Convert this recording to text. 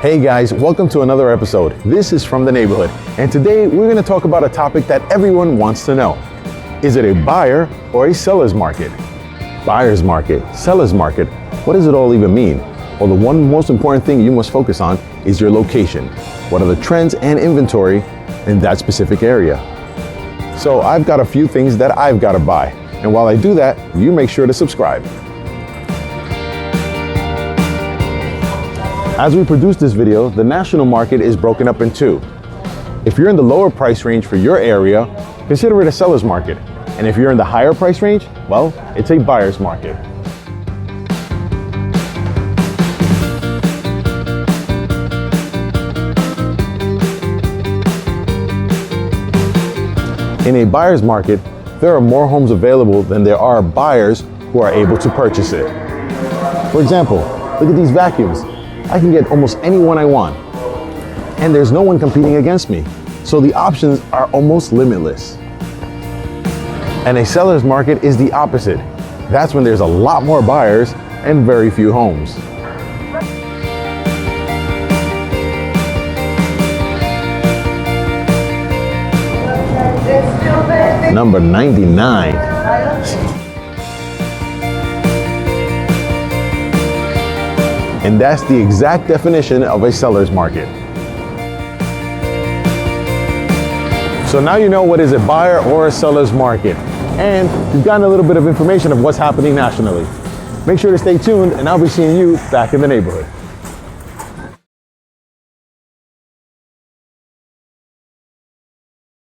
Hey guys, welcome to another episode. This is From the Neighborhood, and today we're going to talk about a topic that everyone wants to know. Is it a buyer or a seller's market? Buyer's market, seller's market, what does it all even mean? Well, the one most important thing you must focus on is your location. What are the trends and inventory in that specific area? So I've got a few things that I've got to buy, and while I do that, you make sure to subscribe. As we produce this video, the national market is broken up in two. If you're in the lower price range for your area, consider it a seller's market. And if you're in the higher price range, well, it's a buyer's market. In a buyer's market, there are more homes available than there are buyers who are able to purchase it. For example, look at these vacuums. I can get almost any one I want, and there's no one competing against me, so the options are almost limitless. And a seller's market is the opposite. That's when there's a lot more buyers and very few homes. Number 99. And that's the exact definition of a seller's market. So now you know what is a buyer or a seller's market, and you've gotten a little bit of information of what's happening nationally. Make sure to stay tuned, and I'll be seeing you back in the neighborhood.